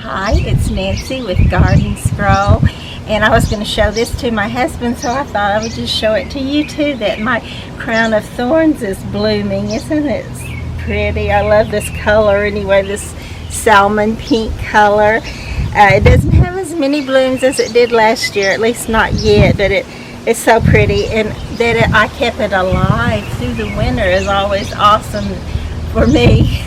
Hi, it's Nancy with Garden Scroll, and I was going to show this to my husband, so I thought I would just show it to you too, that my crown of thorns is blooming. Isn't it pretty? I love this color anyway, this salmon pink color. It doesn't have as many blooms as it did last year, at least not yet, but it's so pretty, and that I kept it alive through the winter is always awesome for me.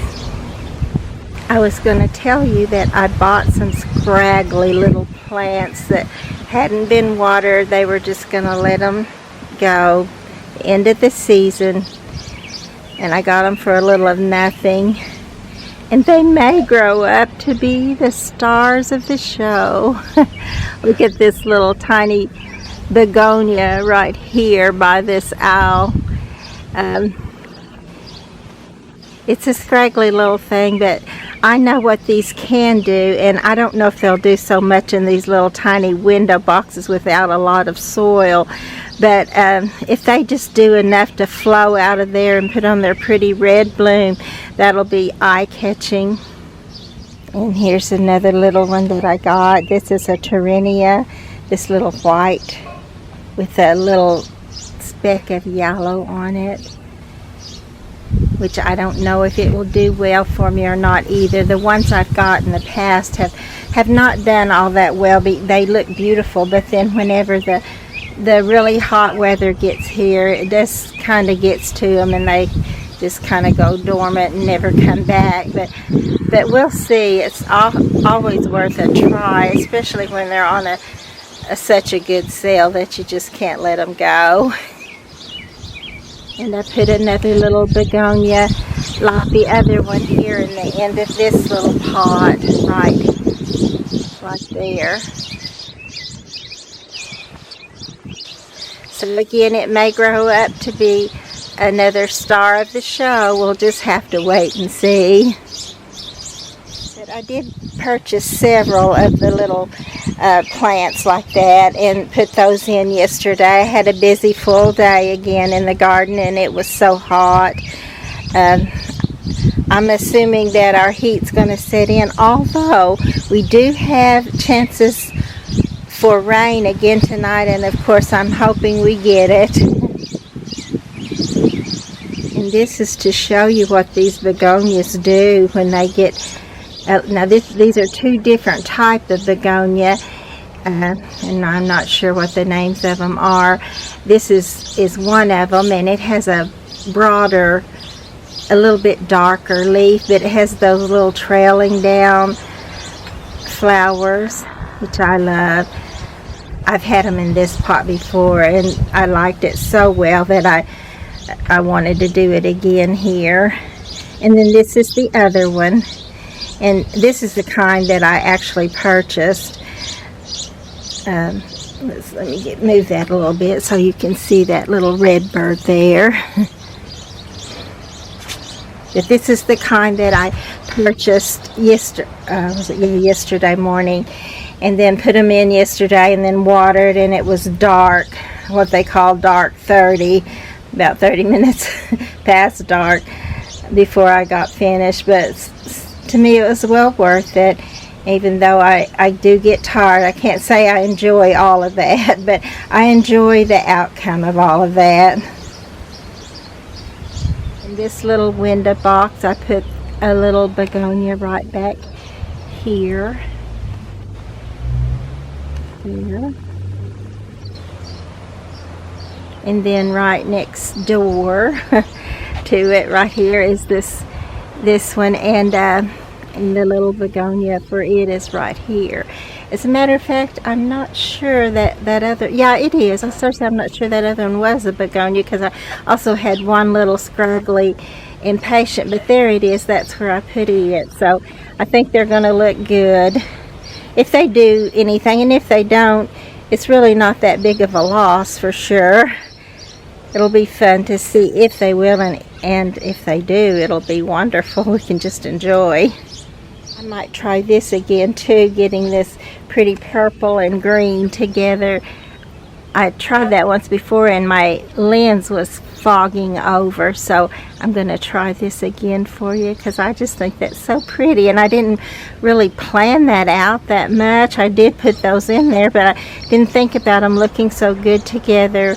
I was going to tell you that I bought some scraggly little plants that hadn't been watered. They were just going to let them go end of the season, and I got them for a little of nothing, and they may grow up to be the stars of the show. Look at this little tiny begonia right here by this owl. It's a scraggly little thing, but I know what these can do, and I don't know if they'll do so much in these little tiny window boxes without a lot of soil, but if they just do enough to flow out of there and put on their pretty red bloom, that'll be eye-catching. And here's another little one that I got. This is a Terenia, this little white with a little speck of yellow on it, which I don't know if it will do well for me or not either. The ones I've got in the past have not done all that well. They look beautiful, but then whenever the really hot weather gets here, it just kind of gets to them and they just kind of go dormant and never come back. But we'll see. It's always worth a try, especially when they're on such a good sale that you just can't let them go. And I put another little begonia like the other one here in the end of this little pot, right there. So again, it may grow up to be another star of the show. We'll just have to wait and see. But I did purchase several of the little plants like that and put those in yesterday. I had a busy full day again in the garden, and it was so hot. I'm assuming that our heat's going to set in, although we do have chances for rain again tonight, and of course I'm hoping we get it. And this is to show you what these begonias do when they get now these are two different types of begonia, and I'm not sure what the names of them are. This is one of them, and it has a broader, a little bit darker leaf, but it has those little trailing down flowers, which I love. I've had them in this pot before, and I liked it so well that I wanted to do it again here. And then this is the other one. And this is the kind that I actually purchased. Let me move that a little bit so you can see that little red bird there. But this is the kind that I purchased yesterday morning, and then put them in yesterday and then watered, and it was dark, what they call dark 30, about 30 minutes past dark before I got finished. But to me it was well worth it, even though I do get tired. I can't say I enjoy all of that, but I enjoy the outcome of all of that. In this little window box I put a little begonia right back here. And then right next door to it right here is this one, and the little begonia for it is right here. As a matter of fact, I'm not sure that other, yeah, it is. I'm not sure that other one was a begonia, because I also had one little scraggly impatient, but there it is. That's where I put it. So I think they're going to look good if they do anything, and if they don't, it's really not that big of a loss for sure. It'll be fun to see if they will, and if they do, it'll be wonderful. We can just enjoy. I might try this again too, getting this pretty purple and green together I tried that once before and my lens was fogging over, so I'm going to try this again for you because I just think that's so pretty, and I didn't really plan that out that much. I did put those in there, but I didn't think about them looking so good together.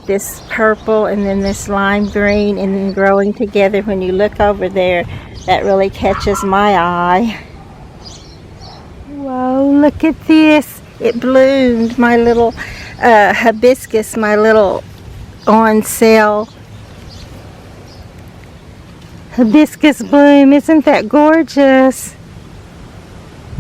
This purple and then this lime green and then growing together. When you look over there, that really catches my eye. Whoa, look at this. It bloomed, my little hibiscus, my little on sale hibiscus bloom. Isn't that gorgeous?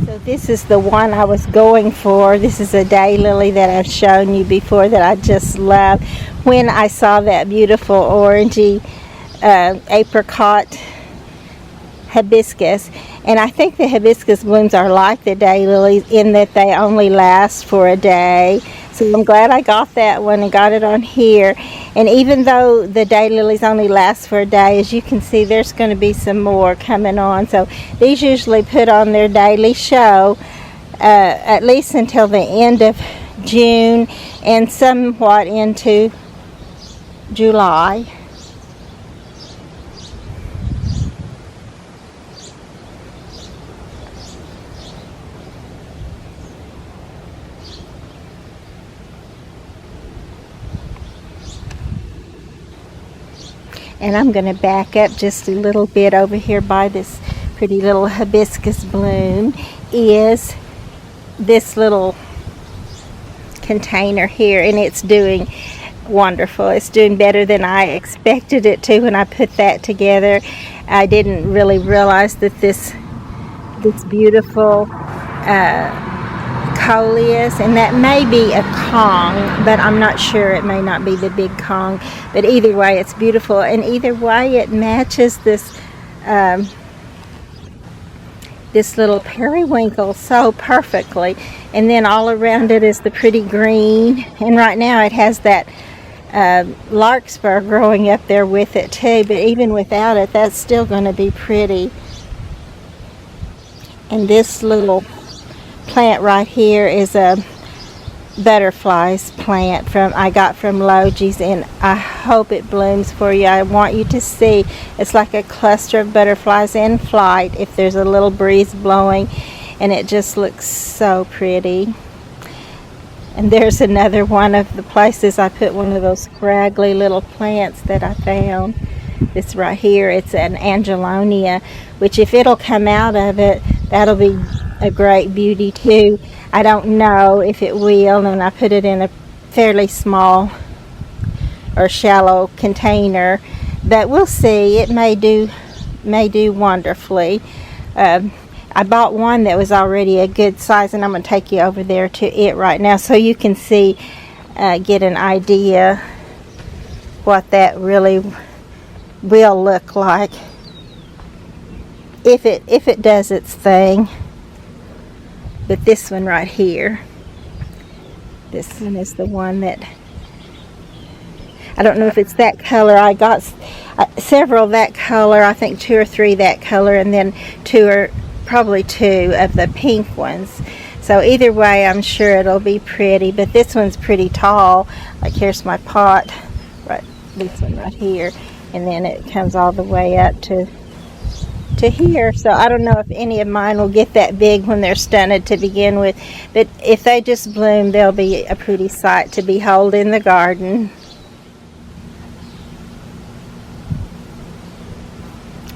So this is the one I was going for. This is a daylily that I've shown you before that I just love. When I saw that beautiful orangey apricot hibiscus, and I think the hibiscus blooms are like the daylilies in that they only last for a day. So I'm glad I got that one and got it on here. And even though the daylilies only last for a day, as you can see, there's going to be some more coming on. So these usually put on their daily show at least until the end of June and somewhat into July. And I'm going to back up just a little bit. Over here by this pretty little hibiscus bloom is this little container here, and it's doing wonderful. It's doing better than I expected it to when I put that together. I didn't really realize that this beautiful coleus, and that may be a Kong, but I'm not sure. It may not be the big Kong, but either way it's beautiful, and either way it matches this this little periwinkle so perfectly. And then all around it is the pretty green, and right now it has that larkspur growing up there with it too, but even without it, that's still going to be pretty. And this little plant right here is a butterflies plant I got from Logie's, and I hope it blooms for you. I want you to see it's like a cluster of butterflies in flight if there's a little breeze blowing, and it just looks so pretty. And there's another one of the places I put one of those scraggly little plants that I found. This right here, it's an Angelonia, which if it'll come out of it, that'll be a great beauty too. I don't know if it will, and I put it in a fairly small or shallow container, but we'll see. It may do wonderfully. I bought one that was already a good size, and I'm going to take you over there to it right now so you can see, get an idea what that really will look like if it does its thing. But this one right here, this one is the one that, I don't know if it's that color. I got several that color, I think 2 or 3 that color, and then probably two of the pink ones. So either way, I'm sure it'll be pretty, but this one's pretty tall. Like here's my pot, right, this one right here, and then it comes all the way up to here. So I don't know if any of mine will get that big when they're stunted to begin with, but if they just bloom, they'll be a pretty sight to behold in the garden.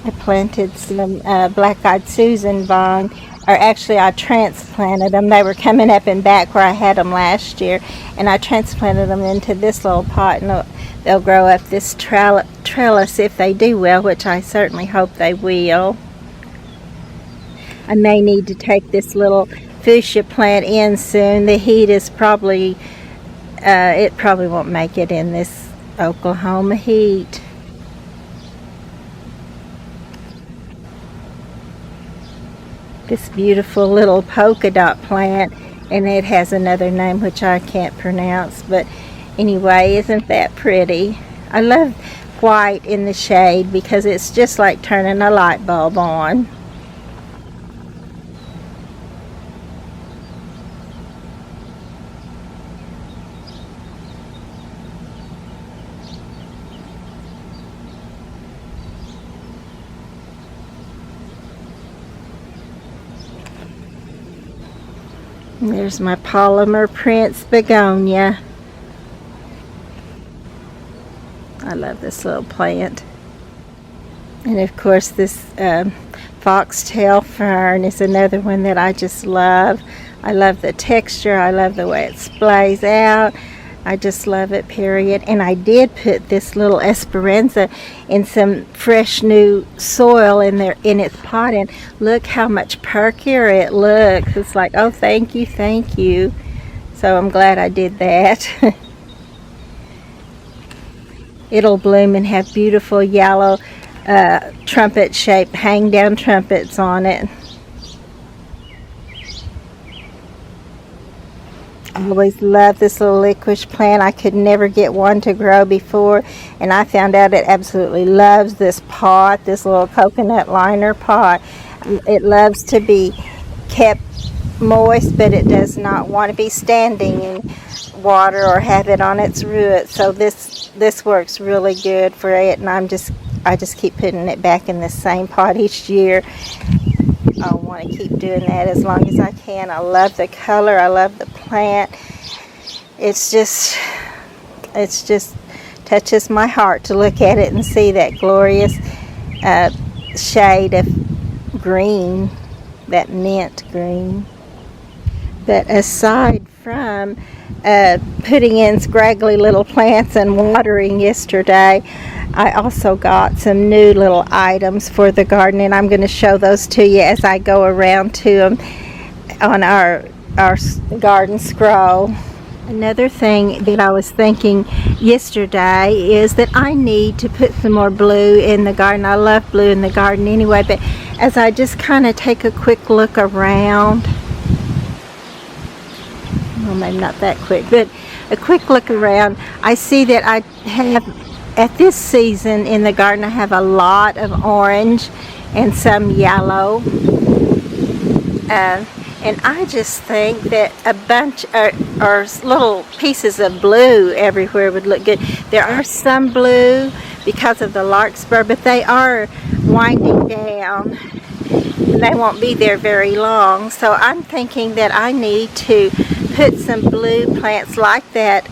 I planted some black-eyed Susan vine, or actually I transplanted them. They were coming up and back where I had them last year, and I transplanted them into this little pot, and they'll grow up this trellis if they do well, which I certainly hope they will. I may need to take this little fuchsia plant in soon. The heat is probably, it probably won't make it in this Oklahoma heat. This beautiful little polka dot plant, and it has another name which I can't pronounce, but anyway, isn't that pretty? I love white in the shade because it's just like turning a light bulb on. And there's my Polymer Prince begonia. I love this little plant. And of course this foxtail fern is another one that I just love. I love the texture. I love the way it splays out. I just love it, period. And I did put this little Esperanza in some fresh new soil in its pot, and look how much perkier it looks. It's like, oh, thank you, thank you. So I'm glad I did that. It'll bloom and have beautiful yellow trumpet-shaped hang-down trumpets on it. I always loved this little licorice plant. I could never get one to grow before, and I found out it absolutely loves this pot, this little coconut liner pot. It loves to be kept moist, but it does not want to be standing in water or have it on its roots. So this works really good for it, and I just keep putting it back in the same pot each year. I want to keep doing that as long as I can. I love the color. I love the plant. It's just touches my heart to look at it and see that glorious shade of green, that mint green. But aside from putting in scraggly little plants and watering yesterday, I also got some new little items for the garden, and I'm going to show those to you as I go around to them on our garden scroll. Another thing that I was thinking yesterday is that I need to put some more blue in the garden. I love blue in the garden anyway, but as I just kind of take a quick look around, well, maybe not that quick, but a quick look around, I see that I have, at this season in the garden, I have a lot of orange and some yellow. And I just think that a bunch or little pieces of blue everywhere would look good. There are some blue because of the larkspur, but they are winding down. And they won't be there very long. So I'm thinking that I need to put some blue plants like that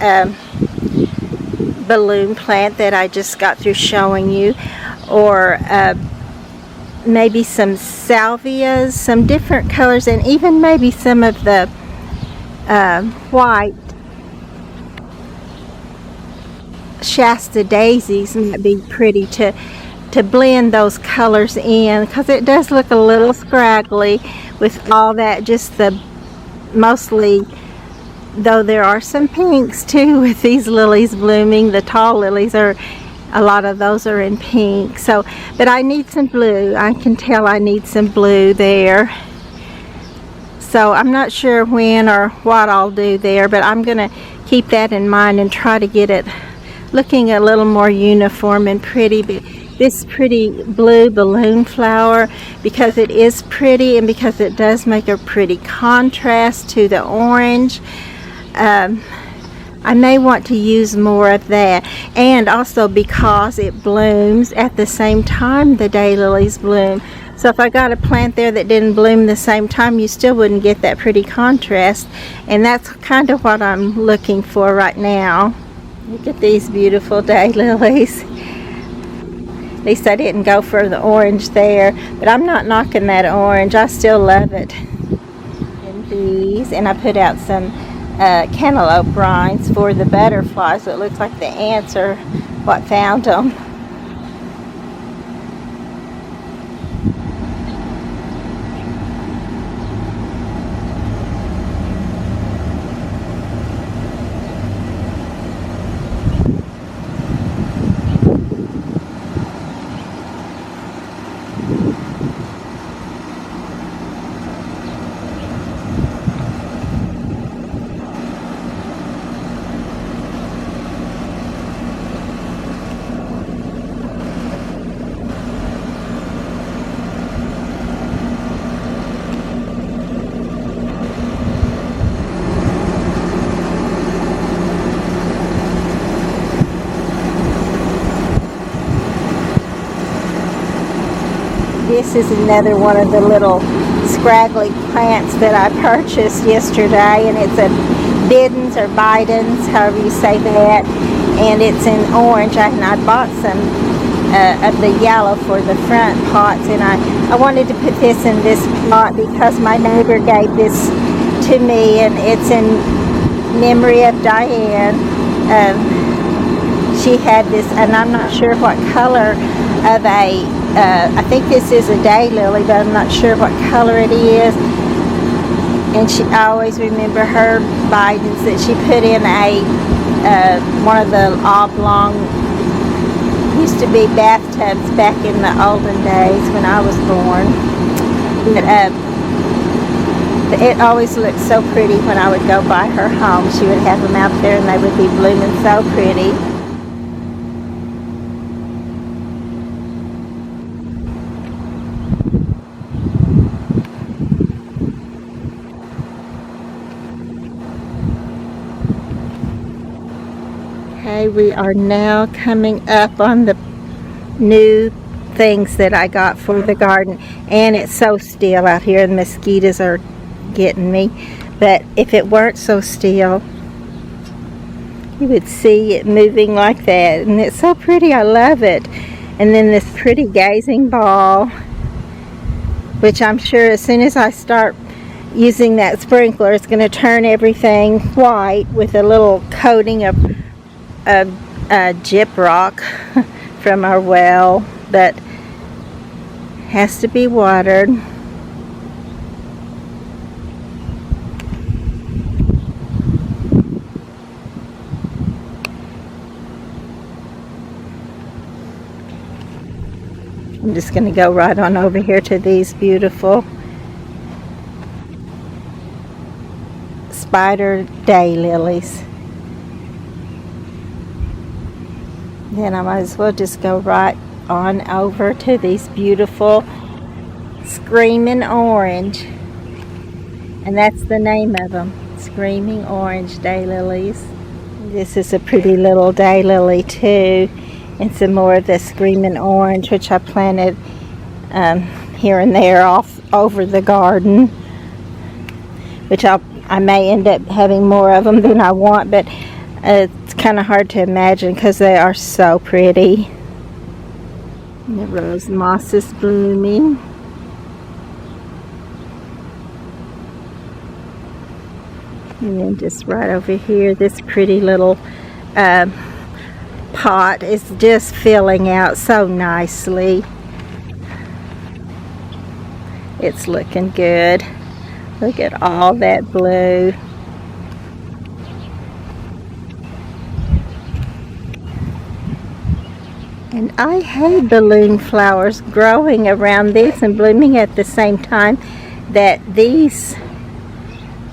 balloon plant that I just got through showing you, or maybe some salvias, some different colors, and even maybe some of the white Shasta daisies might be pretty to blend those colors in, because it does look a little scraggly with all that, just the mostly, though there are some pinks too with these lilies blooming. The tall lilies are, a lot of those are in pink. So, but I need some blue. I can tell I need some blue there. So I'm not sure when or what I'll do there, but I'm gonna keep that in mind and try to get it looking a little more uniform and pretty. But this pretty blue balloon flower, because it is pretty and because it does make a pretty contrast to the orange, I may want to use more of that. And also because it blooms at the same time the daylilies bloom. So if I got a plant there that didn't bloom the same time, you still wouldn't get that pretty contrast. And that's kind of what I'm looking for right now. Look at these beautiful daylilies. At least I didn't go for the orange there, but I'm not knocking that orange. I still love it. And these, and I put out some cantaloupe rinds for the butterflies, so it looks like the ants are what found them. This is another one of the little scraggly plants that I purchased yesterday, and it's a Bidens or Bidens, however you say that, and it's in orange, and I bought some of the yellow for the front pots, and I wanted to put this in this pot because my neighbor gave this to me, and it's in memory of Diane. She had this, and I'm not sure what color of I think this is a daylily, but I'm not sure what color it is. And I always remember her Bidens that she put in one of the oblong, used to be bathtubs back in the olden days when I was born. But it always looked so pretty when I would go by her home. She would have them out there and they would be blooming so pretty. Okay, we are now coming up on the new things that I got for the garden, and it's so still out here. The mosquitoes are getting me, but if it weren't so still, you would see it moving like that, and it's so pretty. I love it. And then this pretty gazing ball, which I'm sure as soon as I start using that sprinkler, it's going to turn everything white with a little coating of gyprock from our well, but has to be watered. I'm just going to go right on over here to these beautiful spider daylilies. Then I might as well just go right on over to these beautiful Screaming Orange. And that's the name of them, Screaming Orange daylilies. This is a pretty little daylily too. And some more of the Screaming Orange, which I planted here and there off over the garden. Which I may end up having more of them than I want, but it's kind of hard to imagine because they are so pretty. And the rose moss is blooming. And then just right over here, this pretty little pot is just filling out so nicely. It's looking good. Look at all that blue. And I hate balloon flowers growing around this and blooming at the same time that these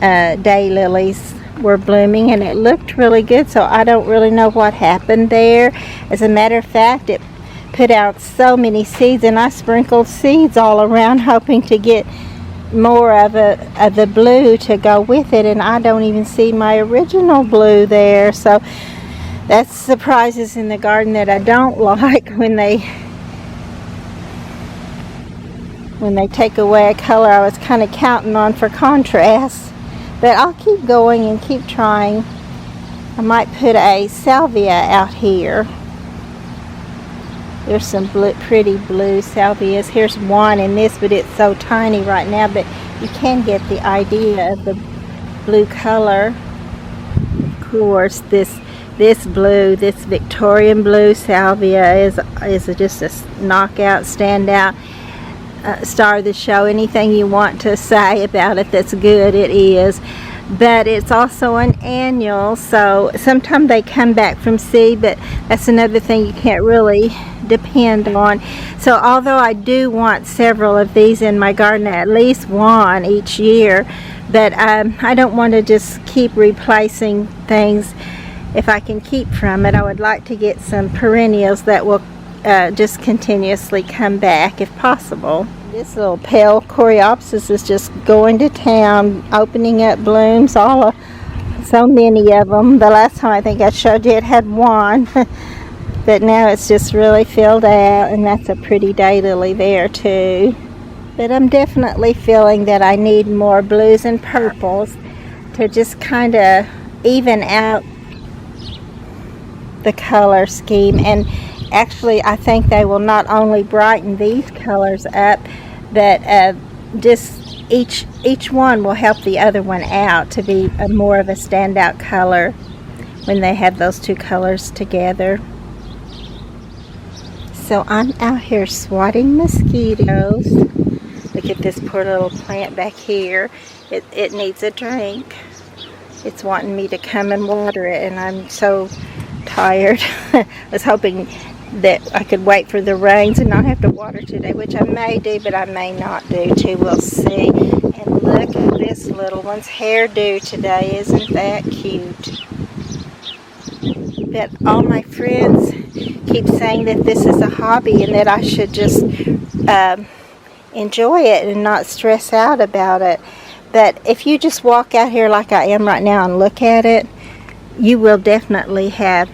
daylilies were blooming, and it looked really good, so I don't really know what happened there. As a matter of fact, it put out so many seeds, and I sprinkled seeds all around hoping to get more of the blue to go with it, and I don't even see my original blue there. So that's surprises in the garden that I don't like when they take away a color I was kind of counting on for contrast. But I'll keep going and keep trying. I might put a salvia out here. There's some pretty blue salvias. Here's one in this, but it's so tiny right now, but you can get the idea of the blue color. Of course, this blue, this Victorian blue salvia is just a knockout, standout star of the show. Anything you want to say about it that's good, it is. But it's also an annual, so sometimes they come back from seed, but that's another thing you can't really depend on. So although I do want several of these in my garden, at least one each year, but I don't want to just keep replacing things. If I can keep from it, I would like to get some perennials that will just continuously come back if possible. This little pale coreopsis is just going to town, opening up blooms, so many of them. The last time I think I showed you it had one, but now it's just really filled out, and that's a pretty daylily there too. But I'm definitely feeling that I need more blues and purples to just kind of even out the color scheme. And actually, I think they will not only brighten these colors up, but just each one will help the other one out to be more of a standout color when they have those two colors together. So I'm out here swatting mosquitoes. Look at this poor little plant back here. It needs a drink. It's wanting me to come and water it, and I'm so tired. I was hoping that I could wait for the rains and not have to water today, which I may do, but I may not do too. We'll see. And look at this little one's hairdo today. Isn't that cute? But all my friends keep saying that this is a hobby and that I should just enjoy it and not stress out about it. But if you just walk out here like I am right now and look at it, you will definitely have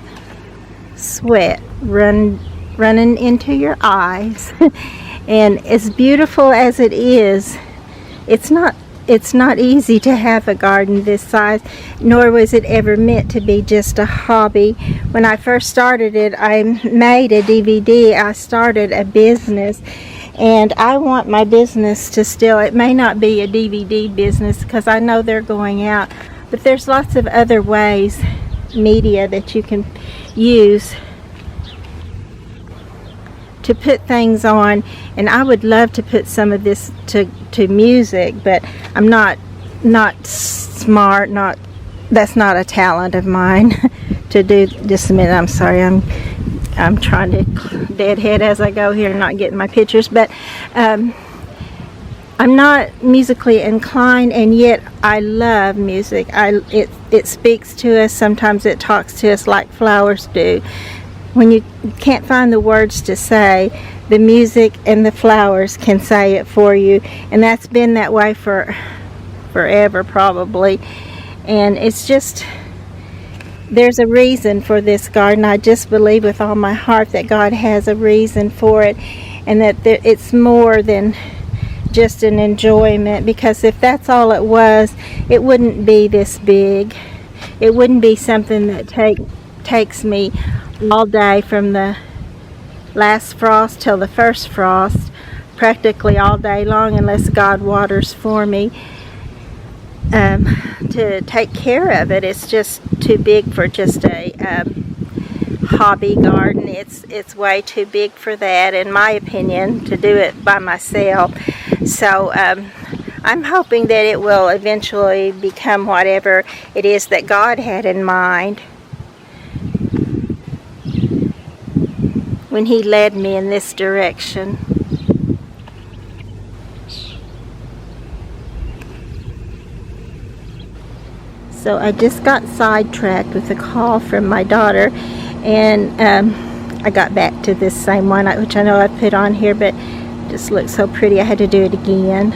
sweat running into your eyes. And as beautiful as it is, it's not easy to have a garden this size, nor was it ever meant to be just a hobby. When I first started it, I made a DVD. I started a business, and I want my business to still, it may not be a DVD business because I know they're going out, but there's lots of other ways, media that you can use to put things on. And I would love to put some of this to music, but I'm not smart, that's not a talent of mine to do. Just a minute, I'm sorry, I'm trying to deadhead as I go here, not getting my pictures, but I'm not musically inclined, and yet I love music. It speaks to us. Sometimes it talks to us like flowers do. When you can't find the words to say, the music and the flowers can say it for you, and that's been that way for forever probably. And it's just, there's a reason for this garden. I just believe with all my heart that God has a reason for it, and that it's more than just an enjoyment, because if that's all it was, it wouldn't be this big. It wouldn't be something that takes me all day from the last frost till the first frost, practically all day long, unless God waters for me, to take care of it. It's just too big for just a hobby garden. It's way too big for that, in my opinion, to do it by myself. So I'm hoping that it will eventually become whatever it is that God had in mind when He led me in this direction. So I just got sidetracked with a call from my daughter, and I got back to this same one, which I know I put on here, but it just looks so pretty I had to do it again.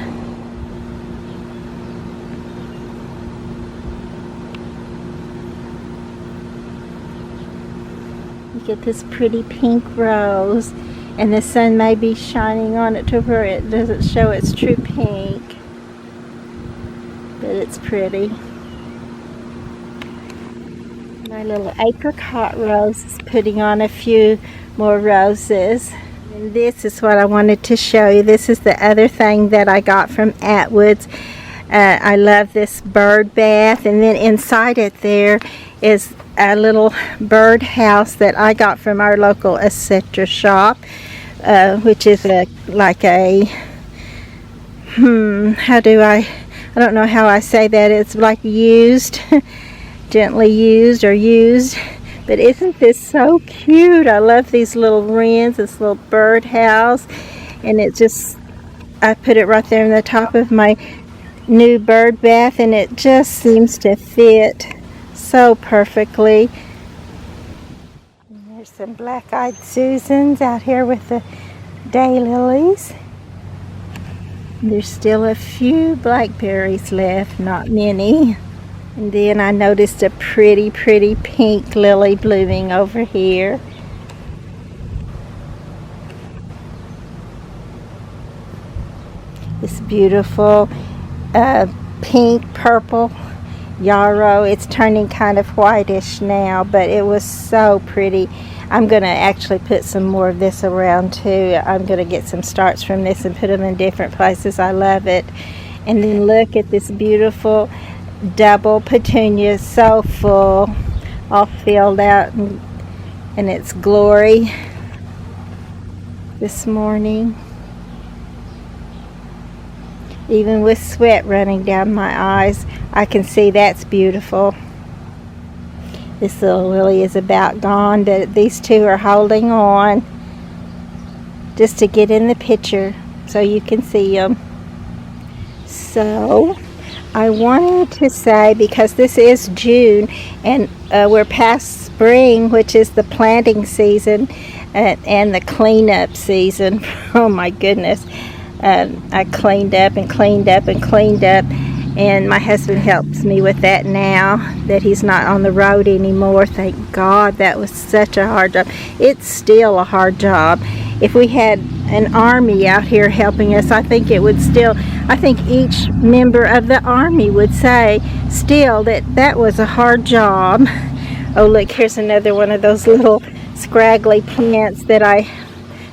Get this pretty pink rose, and the sun may be shining on it to where it doesn't show its true pink, but it's pretty. My little apricot rose is putting on a few more roses. And this is what I wanted to show you. This is the other thing that I got from Atwood's. I love this bird bath, and then inside it there is a little bird house that I got from our local Etc. shop, which is I don't know how I say that. It's like used, gently used or used. But isn't this so cute? I love these little wrens, this little bird house, and I put it right there on the top of my new bird bath, and it just seems to fit so perfectly. And there's some black-eyed Susans out here with the daylilies. There's still a few blackberries left, not many. And then I noticed a pretty pink lily blooming over here. beautiful pink, purple yarrow. It's turning kind of whitish now, but it was so pretty. I'm going to actually put some more of this around too. I'm going to get some starts from this and put them in different places. I love it. And then look at this beautiful double petunia, so full, all filled out in its glory this morning. Even with sweat running down my eyes, I can see that's beautiful. This little lily is about gone, but these two are holding on just to get in the picture so you can see them. So I wanted to say, because this is June and we're past spring, which is the planting season and the cleanup season. Oh my goodness. I cleaned up and cleaned up and cleaned up, and my husband helps me with that now that he's not on the road anymore. Thank God. That was such a hard job. It's still a hard job. If we had an army out here helping us, I think each member of the army would say still that was a hard job. Oh look, here's another one of those little scraggly plants that I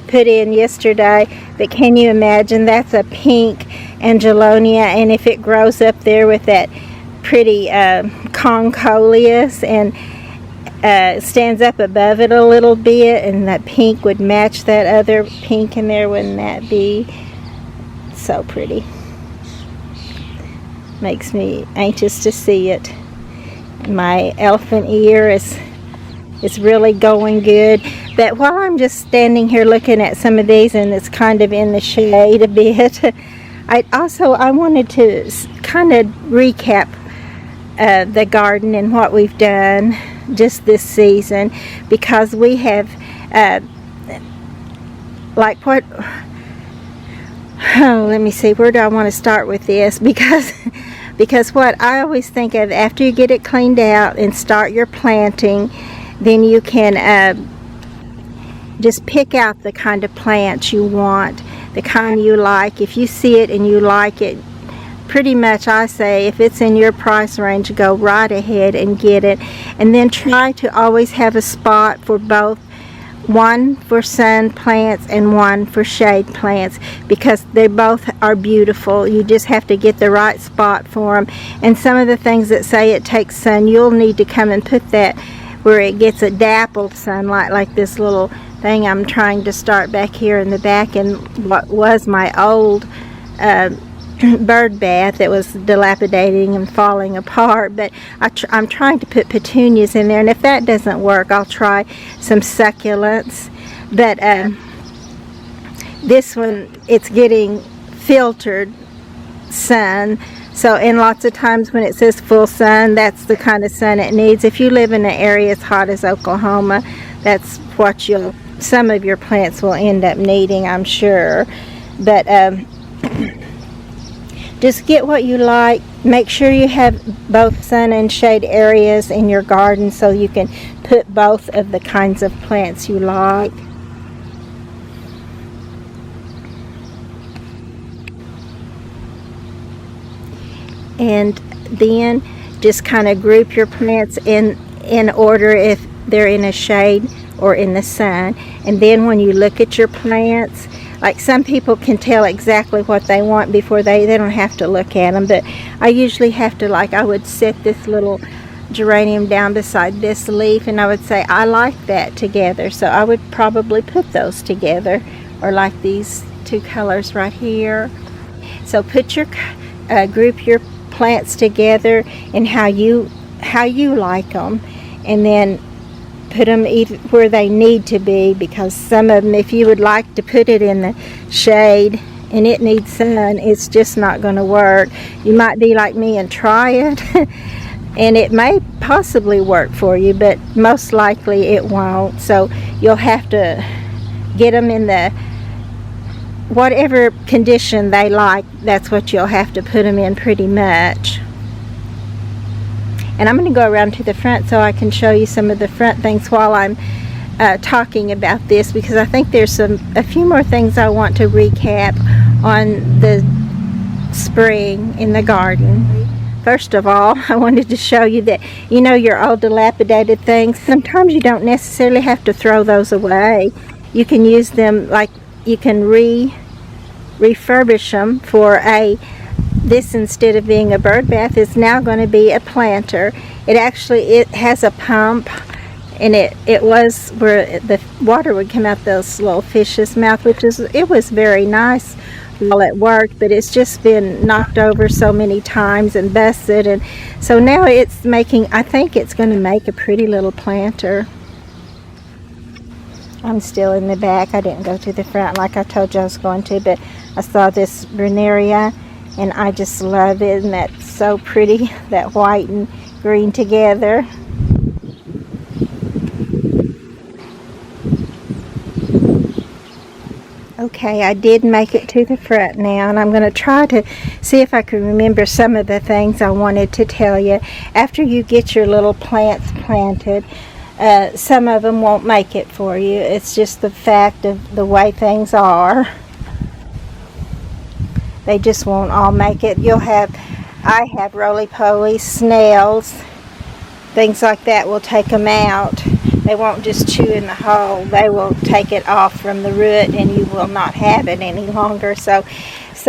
put in yesterday. But can you imagine, that's a pink angelonia, and if it grows up there with that pretty concoleus and stands up above it a little bit, and that pink would match that other pink in there, wouldn't that be so pretty? Makes me anxious to see it. My elephant ear is really going good. But while I'm just standing here looking at some of these, and it's kind of in the shade a bit, I wanted to kind of recap the garden and what we've done just this season, because we have let me see, where do I want to start with this? Because what I always think of, after you get it cleaned out and start your planting, then you can just pick out the kind of plants you want, the kind you like. If you see it and you like it, pretty much I say, if it's in your price range, go right ahead and get it. And then try to always have a spot for both, one for sun plants and one for shade plants, because they both are beautiful. You just have to get the right spot for them. And some of the things that say it takes sun, you'll need to come and put that where it gets a dappled sunlight, like this little thing I'm trying to start back here in the back, and what was my old bird bath that was dilapidating and falling apart. But I'm trying to put petunias in there, and if that doesn't work, I'll try some succulents. But this one, it's getting filtered sun. So, and lots of times when it says full sun, that's the kind of sun it needs. If you live in an area as hot as Oklahoma, that's what some of your plants will end up needing, I'm sure. But just get what you like. Make sure you have both sun and shade areas in your garden so you can put both of the kinds of plants you like. And then just kind of group your plants in order if they're in a shade or in the sun. And then when you look at your plants, like some people can tell exactly what they want before they don't have to look at them, but I usually have to, I would set this little geranium down beside this leaf, and I would say, I like that together, so I would probably put those together, or like these two colors right here. So put your group your plants together and how you like them, and then put them where they need to be, because some of them, if you would like to put it in the shade and it needs sun, it's just not going to work. You might be like me and try it and it may possibly work for you, but most likely it won't. So you'll have to get them in the whatever condition they like. That's what you'll have to put them in pretty much. And I'm going to go around to the front so I can show you some of the front things while I'm talking about this, because I think there's a few more things I want to recap on the spring in the garden. First of all, I wanted to show you that, you know, your old dilapidated things, sometimes you don't necessarily have to throw those away. You can use them, like you can refurbish them for this, instead of being a bird bath, is now going to be a planter. It has a pump, and it was where the water would come out those little fish's mouth, it was very nice while it worked, but it's just been knocked over so many times and busted, and so now I think it's going to make a pretty little planter. I'm still in the back. I didn't go to the front like I told you I was going to, but I saw this Bruneria and I just love it, and that's so pretty, that white and green together. Okay, I did make it to the front now, and I'm going to try to see if I can remember some of the things I wanted to tell you. After you get your little plants planted, some of them won't make it for you. It's just the fact of the way things are. They just won't all make it. I have roly-poly, snails, things like that will take them out. They won't just chew in the hole. They will take it off from the root, and you will not have it any longer. So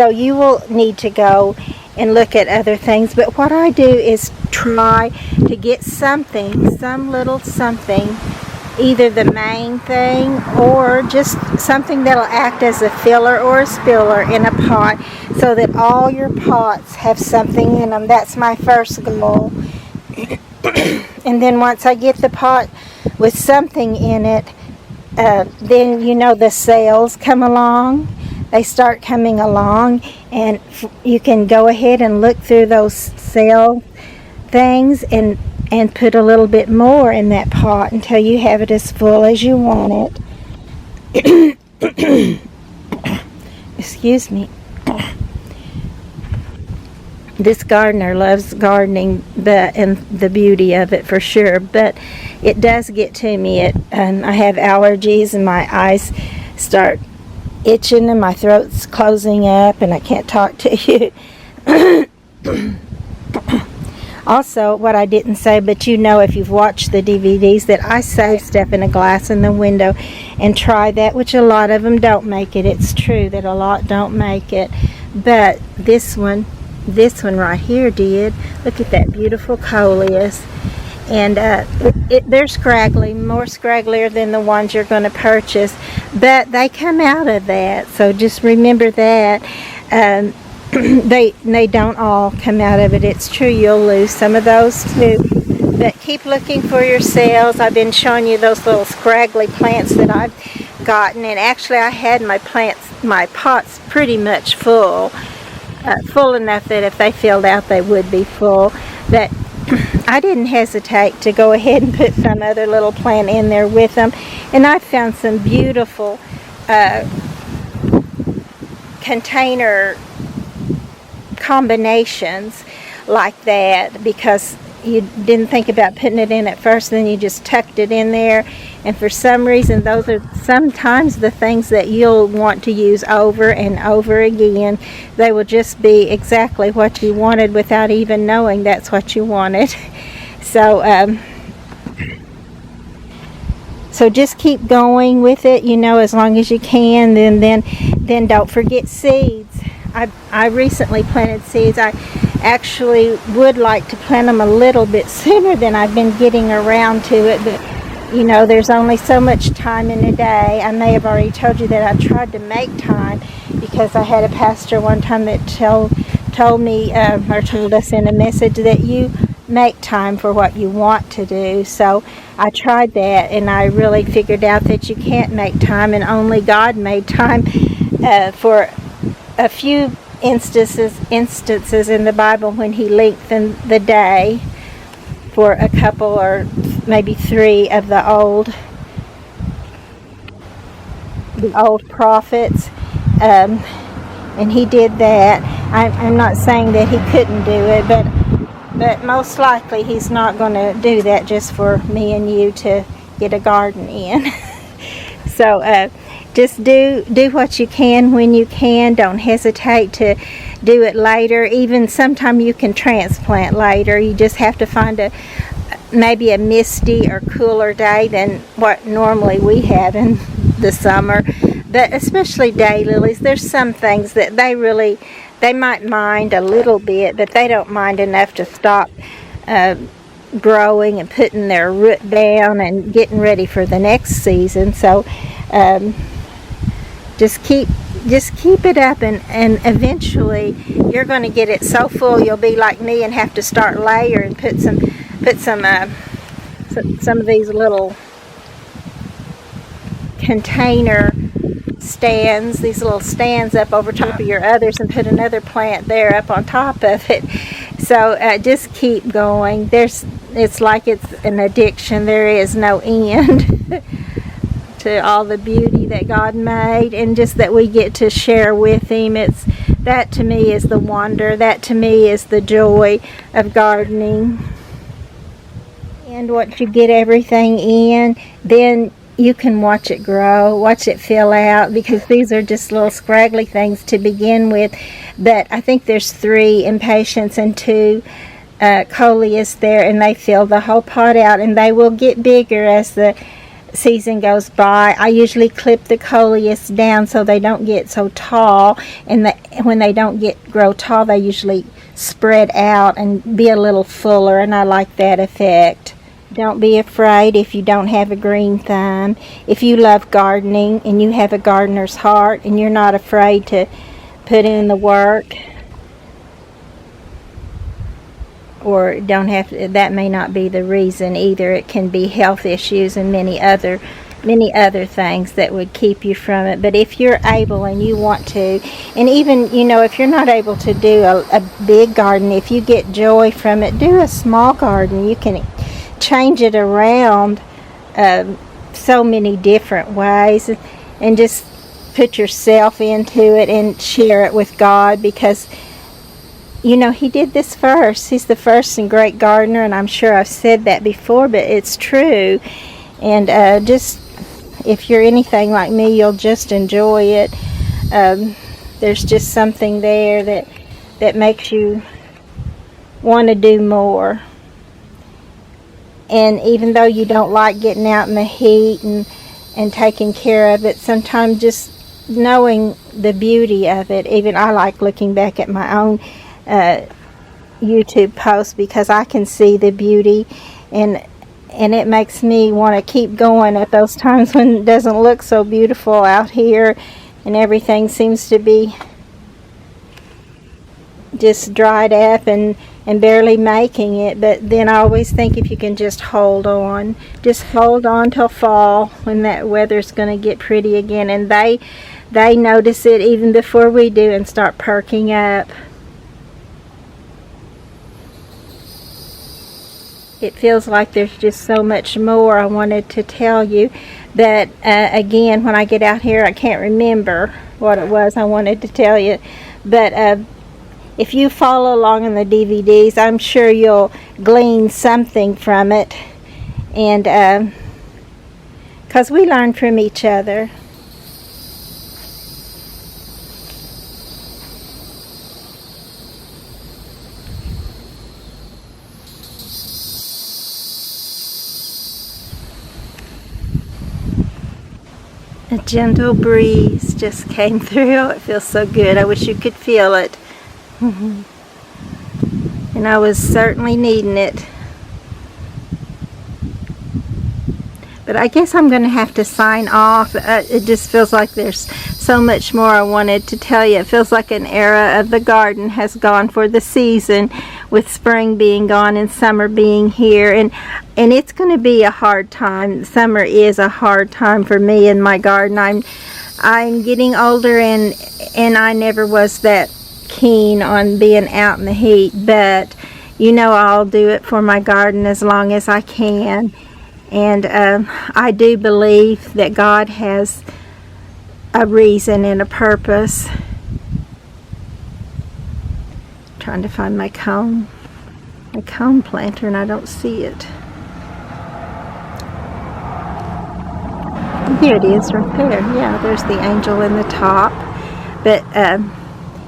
you will need to go and look at other things. But what I do is try to get some little something, either the main thing or just something that'll act as a filler or a spiller in a pot, so that all your pots have something in them. That's my first goal. And then once I get the pot with something in it, then you know the sales come along. They start coming along, and you can go ahead and look through those sale things and put a little bit more in that pot until you have it as full as you want it. Excuse me. This gardener loves gardening and the beauty of it for sure, but it does get to me. I have allergies, and my eyes start itching, and my throat's closing up, and I can't talk to you. Also, what I didn't say, but you know if you've watched the DVDs, that I save stuff in a glass in the window and try that, which a lot of them don't make it. It's true that a lot don't make it, but this one right here did. Look at that beautiful coleus. And they're scraggly, more scragglier than the ones you're going to purchase, but they come out of that, so just remember that. They don't all come out of it. It's true, you'll lose some of those too, but keep looking for your sales. I've been showing you those little scraggly plants that I've gotten, and actually I had my pots pretty much full enough that if they filled out they would be full, but I didn't hesitate to go ahead and put some other little plant in there with them, and I found some beautiful container combinations like that, because you didn't think about putting it in at first, then you just tucked it in there, and for some reason those are sometimes the things that you'll want to use over and over again. They will just be exactly what you wanted without even knowing that's what you wanted. So just keep going with it, you know, as long as you can. Then don't forget seeds. I recently planted seeds. I actually would like to plant them a little bit sooner than I've been getting around to it, but you know, there's only so much time in a day. I may have already told you that I tried to make time, because I had a pastor one time that told me or told us in a message that you make time for what you want to do. So I tried that, and I really figured out that you can't make time, and only God made time for a few instances in the Bible when he lengthened the day for a couple or maybe three of the old prophets, and he did that. I'm not saying that he couldn't do it, but most likely he's not going to do that just for me and you to get a garden in. So just do what you can when you can. Don't hesitate to do it later. Even sometime you can transplant later. You just have to find maybe a misty or cooler day than what normally we have in the summer. But especially daylilies, there's some things that they might mind a little bit, but they don't mind enough to stop growing and putting their root down and getting ready for the next season. So just keep it up, and eventually you're going to get it so full you'll be like me and have to start layering, put some of these little container stands, these little stands up over top of your others, and put another plant there up on top of it. So just keep going. It's like it's an addiction. There is no end to all the beauty that God made, and just that we get to share with Him. That to me is the wonder. That to me is the joy of gardening. And once you get everything in, then you can watch it grow, watch it fill out, because these are just little scraggly things to begin with. But I think there's 3 impatiens and 2 coleus there, and they fill the whole pot out, and they will get bigger as the season goes by. I usually clip the coleus down so they don't get so tall, and when they don't grow tall, they usually spread out and be a little fuller, and I like that effect. Don't be afraid if you don't have a green thumb. If you love gardening and you have a gardener's heart and you're not afraid to put in the work, or don't have to, that may not be the reason either. It can be health issues and many other things that would keep you from it. But if you're able and you want to, and even if you're not able to do a big garden, if you get joy from it, do a small garden. You can change it around so many different ways, and just put yourself into it and share it with God, because He did this first. He's the first and great gardener, and I'm sure I've said that before, but it's true. And just if you're anything like me, you'll just enjoy it. There's just something there that makes you want to do more. And even though you don't like getting out in the heat and taking care of it, sometimes just knowing the beauty of it. Even I like looking back at my own YouTube posts, because I can see the beauty, and it makes me want to keep going at those times when it doesn't look so beautiful out here and everything seems to be just dried up and barely making it. But then I always think, if you can just hold on till fall, when that weather's going to get pretty again, and they notice it even before we do and start perking up. It feels like there's just so much more I wanted to tell you, that again, when I get out here, I can't remember what it was I wanted to tell you. But if you follow along in the DVDs, I'm sure you'll glean something from it, and because we learn from each other. A gentle breeze just came through. It feels so good. I wish you could feel it. And I was certainly needing it. But I guess I'm going to have to sign off. It just feels like there's so much more I wanted to tell you. It feels like an era of the garden has gone for the season, with spring being gone and summer being here. And it's going to be a hard time. Summer is a hard time for me in my garden. I'm getting older, and I never was that keen on being out in the heat. But I'll do it for my garden as long as I can. And I do believe that God has a reason and a purpose. I'm trying to find my cone planter, and I don't see it. Here it is right there. Yeah, there's the angel in the top. But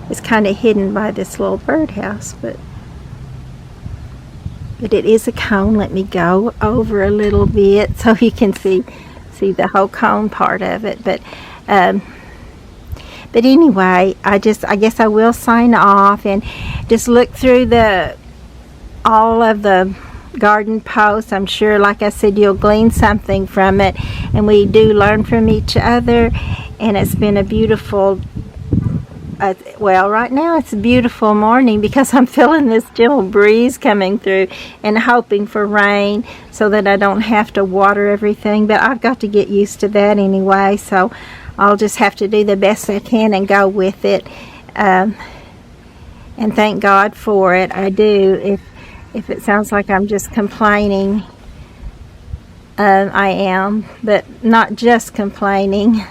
it's kind of hidden by this little birdhouse. But it is a cone. Let me go over a little bit so you can see the whole cone part of it. But anyway, I guess I will sign off and just look through all of the garden posts. I'm sure, like I said, you'll glean something from it, and we do learn from each other. And it's been a beautiful well, right now it's a beautiful morning because I'm feeling this gentle breeze coming through and hoping for rain so that I don't have to water everything. But I've got to get used to that anyway, so I'll just have to do the best I can and go with it. And thank God for it. I do. If it sounds like I'm just complaining, I am, but not just complaining.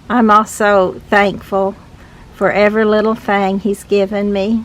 I'm also thankful for every little thing He's given me.